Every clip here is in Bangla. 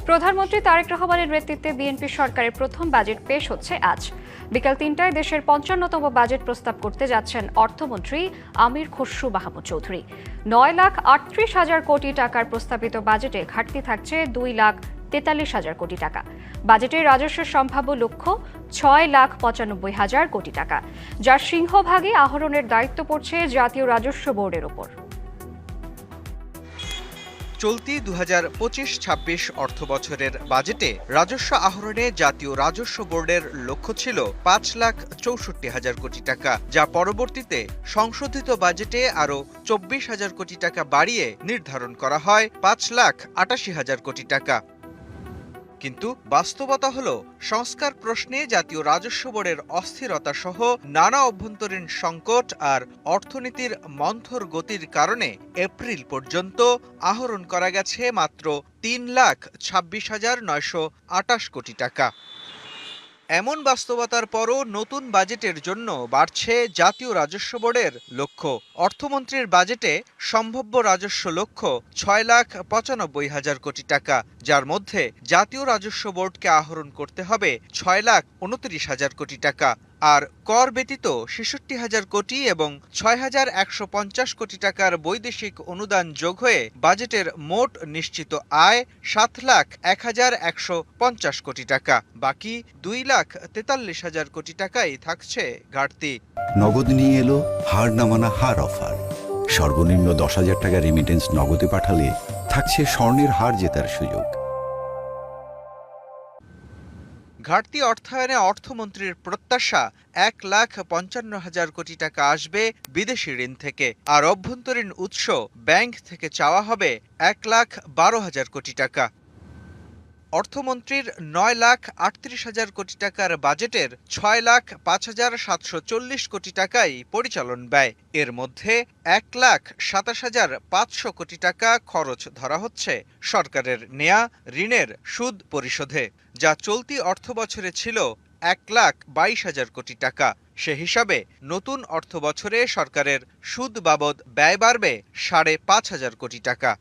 প্রধানমন্ত্রী তারেক রহমানের নেতৃত্বে বিএনপি সরকারের প্রথম বাজেট পেশ হচ্ছে আজ। বিকাল ৩টায় দেশের ৫৫তম বাজেট প্রস্তাব করতে যাচ্ছেন অর্থমন্ত্রী আমির খসরু মাহমুদ চৌধুরী। ৯,৩৮,০০০ কোটি টাকার প্রস্তাবিত বাজেটে ঘাটতি থাকছে ২,৪৩,০০০ কোটি টাকা। বাজেটে রাজস্বের সম্ভাব্য লক্ষ্য ৬,৯৫,০০০ কোটি টাকা, যার সিংহভাগই আহরণের দায়িত্ব পড়ছে জাতীয় রাজস্ব বোর্ডের ওপর। চলতি ২০২৫-২৬ অর্থবছরের বাজেটে রাজস্ব আহরণে জাতীয় রাজস্ব বোর্ডের লক্ষ্য ছিল ৫,৬৪,০০০ কোটি টাকা, যা পরবর্তীতে সংশোধিত বাজেটে আরও ২৪,০০০ কোটি টাকা বাড়িয়ে নির্ধারণ করা হয় ৫,৮৮,০০০ কোটি টাকা। কিন্তু বাস্তবতা হলো, সংস্কার প্রশ্নে জাতীয় রাজস্ব বোর্ডের অস্থিরতা সহ নানা অভ্যন্তরীণ সংকট আর অর্থনীতির মন্থর গতির কারণে এপ্রিল পর্যন্ত আহরণ করা গেছে মাত্র ৩,২৬,৯২৮ কোটি টাকা। এমন বাস্তবতার পরও নতুন বাজেটের জন্য বাড়ছে জাতীয় রাজস্ব বোর্ডের লক্ষ্য। অর্থমন্ত্রীর বাজেটে সম্ভাব্য রাজস্ব লক্ষ্য ৬,৯৫,০০০ কোটি টাকা, যার মধ্যে জাতীয় রাজস্ব বোর্ডকে আহরণ করতে হবে ৬,২৯,০০০ কোটি টাকা। আর কর ব্যতীত ৬৬,০০০ কোটি এবং ৬,১৫০ কোটি টাকার বৈদেশিক অনুদান যোগ হয়ে বাজেটের মোট নিশ্চিত আয় ৭,০১,১৫০ কোটি টাকা। বাকি ২,৪৩,০০০ কোটি টাকাই থাকছে ঘাটতি। নগদ নিয়ে এলো হার না মানা হার অফার। সর্বনিম্ন ১০,০০০ টাকা রেমিটেন্স নগদে পাঠালে থাকছে স্বর্ণের হার জেতার সুযোগ। ঘাটতি অর্থায়নে অর্থমন্ত্রীর প্রত্যাশা ১,৫৫,০০০ কোটি টাকা আসবে বিদেশি ঋণ থেকে, আর অভ্যন্তরীণ উৎস ব্যাংক থেকে চাওয়া হবে ১,১২,০০০ কোটি টাকা। অর্থমন্ত্রীর ৯,৩৮,০০০ কোটি টাকার বাজেটের ৬,০৫,৭৪০ কোটি টাকাই পরিচালন ব্যয়। এর মধ্যে ১,২৭,৫০০ কোটি টাকা খরচ ধরা হচ্ছে সরকারের নেয়া ঋণের সুদ পরিশোধে, যা চলতি অর্থবছরে ছিল ১,২২,০০০ কোটি টাকা। সে হিসাবে নতুন অর্থবছরে সরকারের সুদ বাবদ ব্যয় বাড়বে ৫,৫০০ কোটি টাকা।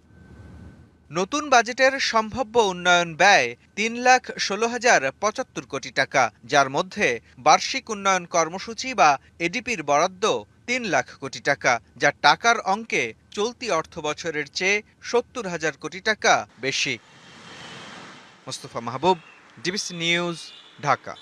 নতুন বাজেটের সম্ভাব্য উন্নয়ন ব্যয় ৩,১৬,০৭৫ কোটি টাকা, যার মধ্যে বার্ষিক উন্নয়ন কর্মসূচি বা এডিপির বরাদ্দ ৩,০০,০০০ কোটি টাকা, যা টাকার অঙ্কে চলতি অর্থবছরের চেয়ে ৭০,০০০ কোটি টাকা বেশি। মোস্তফা মাহবুব, ডিবিসি নিউজ, ঢাকা।